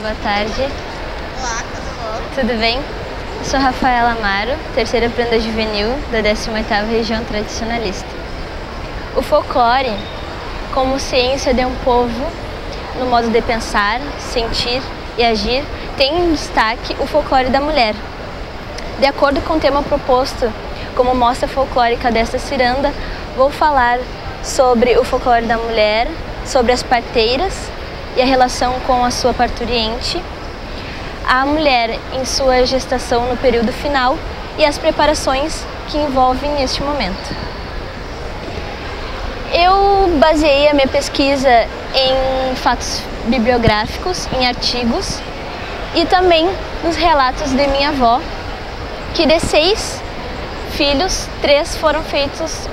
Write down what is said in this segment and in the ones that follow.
Boa tarde. Olá, tudo bom? Tudo bem? Eu sou Rafaela Amaro, terceira aprenda juvenil da 18ª Região Tradicionalista. O folclore, como ciência de um povo, no modo de pensar, sentir e agir, tem em destaque o folclore da mulher. De acordo com o tema proposto como mostra folclórica desta ciranda, vou falar sobre o folclore da mulher, sobre as parteiras e a relação com a sua parturiente, a mulher em sua gestação no período final e as preparações que envolvem este momento. Eu baseei a minha pesquisa em fatos bibliográficos, em artigos e também nos relatos de minha avó, que de 6 filhos, 3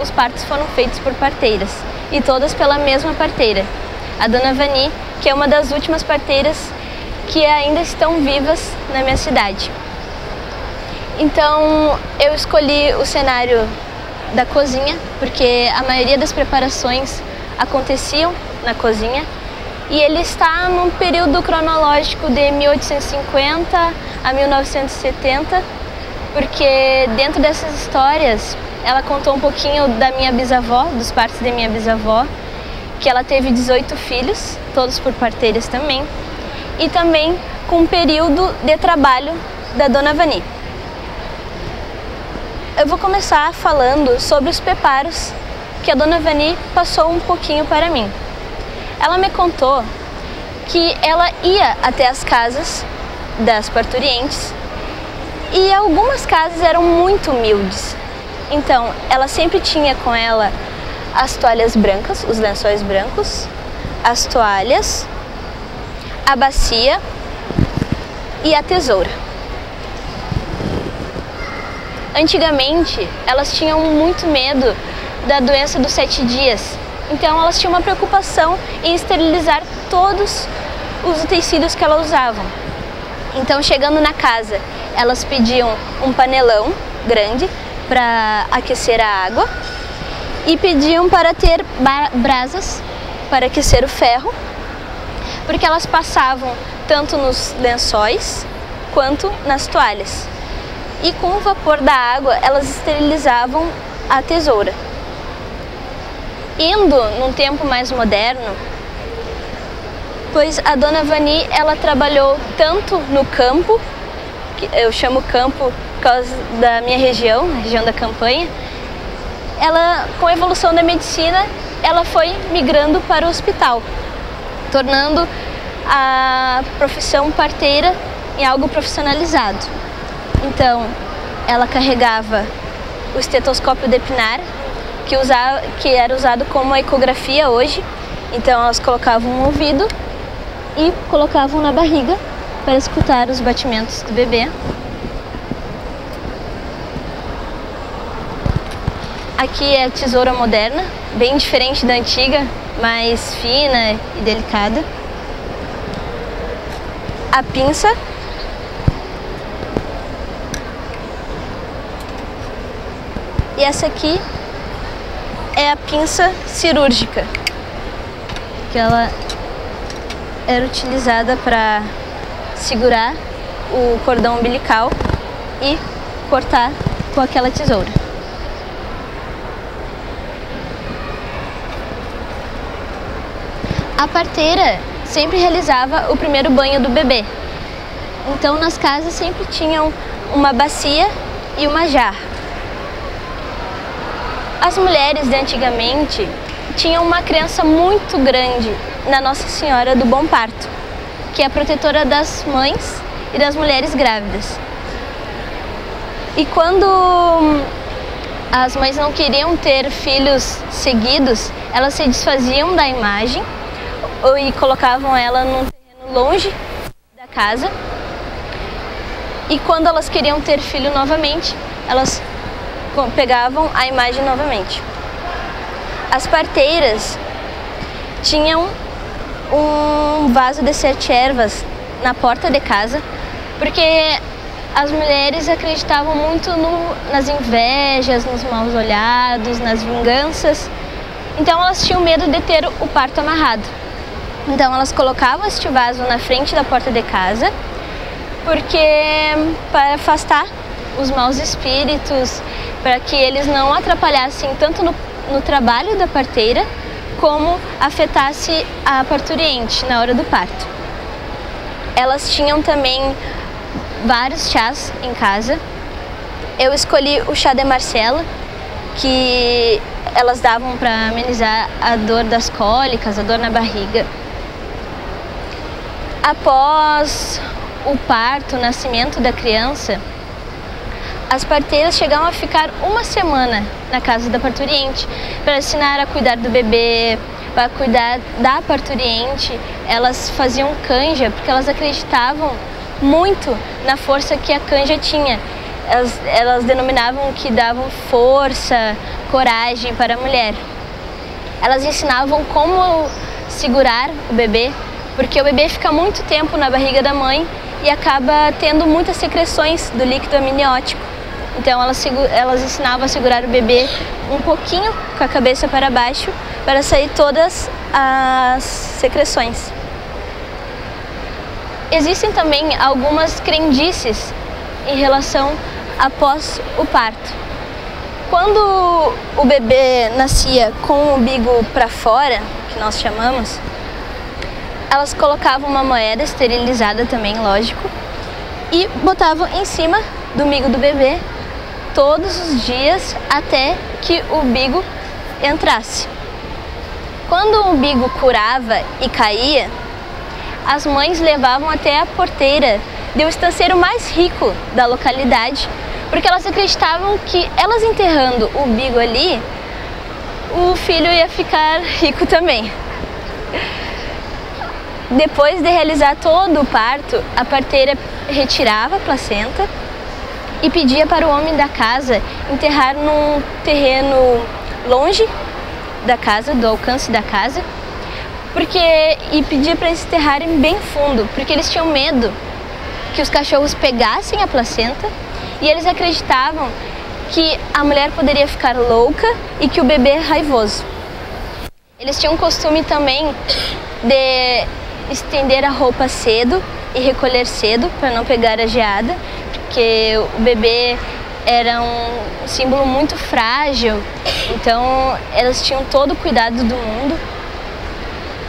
os partos foram feitos por parteiras, e todas pela mesma parteira, a Dona Vani, que é uma das últimas parteiras que ainda estão vivas na minha cidade. Então eu escolhi o cenário da cozinha, porque a maioria das preparações aconteciam na cozinha, e ele está num período cronológico de 1850 a 1970, porque dentro dessas histórias ela contou um pouquinho da minha bisavó, dos partos de minha bisavó, que ela teve 18 filhos, todos por parteiras também, e também com um período de trabalho da Dona Vani. Eu vou começar falando sobre os preparos que a Dona Vani passou um pouquinho para mim. Ela me contou que ela ia até as casas das parturientes e algumas casas eram muito humildes. Então, ela sempre tinha com ela as toalhas brancas, os lençóis brancos, as toalhas, a bacia e a tesoura. Antigamente, elas tinham muito medo da doença dos 7 dias, então elas tinham uma preocupação em esterilizar todos os utensílios que elas usavam. Então, chegando na casa, elas pediam um panelão grande para aquecer a água e pediam para ter brasas para aquecer o ferro, porque elas passavam tanto nos lençóis quanto nas toalhas. E com o vapor da água, elas esterilizavam a tesoura. Indo num tempo mais moderno, pois a Dona Vani, ela trabalhou tanto no campo, que eu chamo campo por causa da minha região, a região da campanha. Ela, com a evolução da medicina, ela foi migrando para o hospital, tornando a profissão parteira em algo profissionalizado. Então, ela carregava o estetoscópio de Pinar, que era usado como a ecografia hoje. Então, elas colocavam no ouvido e colocavam na barriga para escutar os batimentos do bebê. Aqui é a tesoura moderna, bem diferente da antiga, mais fina e delicada. A pinça. E essa aqui é a pinça cirúrgica, que ela era utilizada para segurar o cordão umbilical e cortar com aquela tesoura. A parteira sempre realizava o primeiro banho do bebê. Então, nas casas sempre tinham uma bacia e uma jarra. As mulheres de antigamente tinham uma crença muito grande na Nossa Senhora do Bom Parto, que é a protetora das mães e das mulheres grávidas. E quando as mães não queriam ter filhos seguidos, elas se desfaziam da imagem e colocavam ela num terreno longe da casa. E quando elas queriam ter filho novamente, elas pegavam a imagem novamente. As parteiras tinham um vaso de 7 ervas na porta de casa, porque as mulheres acreditavam muito nas invejas, nos maus olhados, nas vinganças. Então elas tinham medo de ter o parto amarrado. Então elas colocavam este vaso na frente da porta de casa, porque para afastar os maus espíritos, para que eles não atrapalhassem tanto no trabalho da parteira, como afetasse a parturiente na hora do parto. Elas tinham também vários chás em casa. Eu escolhi o chá de Marcela, que elas davam para amenizar a dor das cólicas, a dor na barriga. Após o parto, o nascimento da criança, as parteiras chegavam a ficar uma semana na casa da parturiente para ensinar a cuidar do bebê, para cuidar da parturiente. Elas faziam canja porque elas acreditavam muito na força que a canja tinha. Elas denominavam que davam força, coragem para a mulher. Elas ensinavam como segurar o bebê, porque o bebê fica muito tempo na barriga da mãe e acaba tendo muitas secreções do líquido amniótico. Então elas ensinavam a segurar o bebê um pouquinho com a cabeça para baixo para sair todas as secreções. Existem também algumas crendices em relação após o parto. Quando o bebê nascia com o umbigo para fora, que nós chamamos, elas colocavam uma moeda esterilizada também, lógico, e botavam em cima do umbigo do bebê todos os dias até que o umbigo entrasse. Quando o umbigo curava e caía, as mães levavam até a porteira do estanceiro mais rico da localidade, porque elas acreditavam que elas enterrando o umbigo ali, o filho ia ficar rico também. Depois de realizar todo o parto, a parteira retirava a placenta e pedia para o homem da casa enterrar num terreno longe da casa, do alcance da casa, e pedia para eles enterrarem bem fundo, porque eles tinham medo que os cachorros pegassem a placenta e eles acreditavam que a mulher poderia ficar louca e que o bebê é raivoso. Eles tinham o costume também de estender a roupa cedo e recolher cedo para não pegar a geada, porque o bebê era um símbolo muito frágil, então elas tinham todo o cuidado do mundo.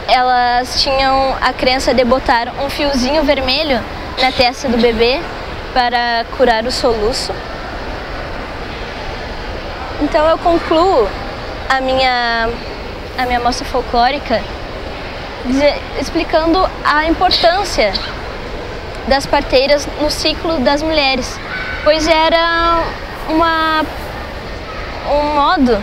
Elas tinham a crença de botar um fiozinho vermelho na testa do bebê para curar o soluço. Então eu concluo a minha mostra folclórica explicando a importância das parteiras no ciclo das mulheres, pois era um modo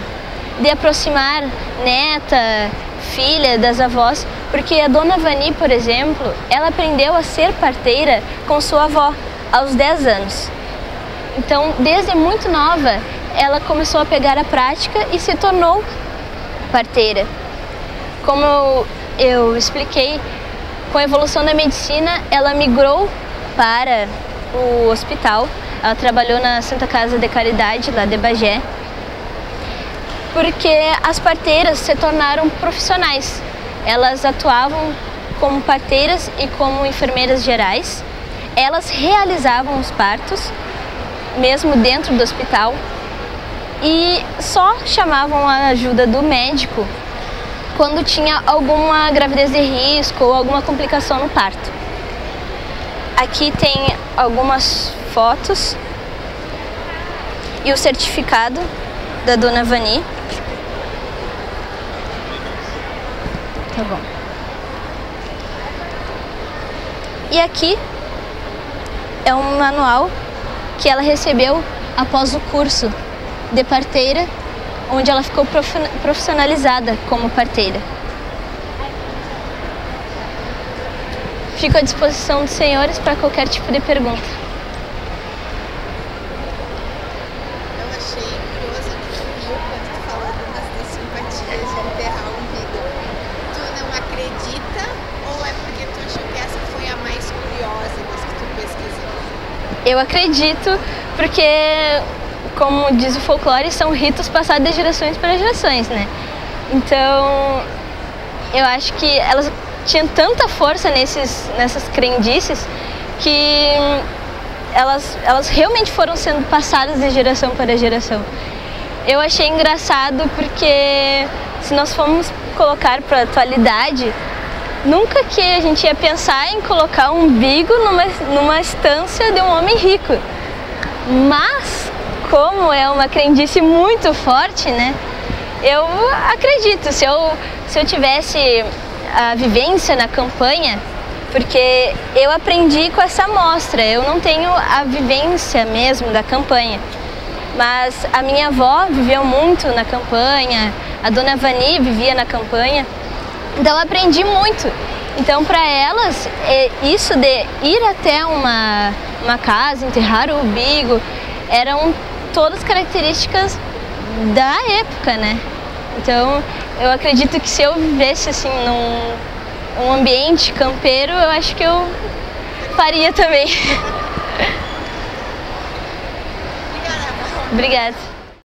de aproximar neta, filha das avós, porque a dona Vani, por exemplo, ela aprendeu a ser parteira com sua avó aos 10 anos. Então, desde muito nova, ela começou a pegar a prática e se tornou parteira. Como eu expliquei, com a evolução da medicina, ela migrou para o hospital. Ela trabalhou na Santa Casa de Caridade, lá de Bagé, porque as parteiras se tornaram profissionais. Elas atuavam como parteiras e como enfermeiras gerais. Elas realizavam os partos, mesmo dentro do hospital, e só chamavam a ajuda do médico quando tinha alguma gravidez de risco ou alguma complicação no parto. Aqui tem algumas fotos e o certificado da dona Vani. Tá bom. E aqui é um manual que ela recebeu após o curso de parteira, onde ela ficou profissionalizada como parteira. Fico à disposição dos senhores para qualquer tipo de pergunta. Eu achei curioso que tu viu quando tu falou das simpatias de enterrar o umbigo. Tu não acredita ou é porque tu achou que essa foi a mais curiosa das que tu pesquisou? Eu acredito porque, como diz o folclore, são ritos passados de gerações para gerações, né? Então, eu acho que elas tinha tanta força nessas crendices que elas realmente foram sendo passadas de geração para geração. Eu achei engraçado porque, se nós formos colocar para a atualidade, nunca que a gente ia pensar em colocar um umbigo numa estância de um homem rico. Mas, como é uma crendice muito forte, né? Eu acredito, se eu tivesse a vivência na campanha, porque eu aprendi com essa amostra, eu não tenho a vivência mesmo da campanha. Mas a minha avó viveu muito na campanha, a dona Vani vivia na campanha, então eu aprendi muito. Então, para elas, isso de ir até uma casa, enterrar o umbigo, eram todas características da época, né? Então, eu acredito que se eu vivesse assim num ambiente campeiro, eu acho que eu faria também. Obrigada. Obrigada.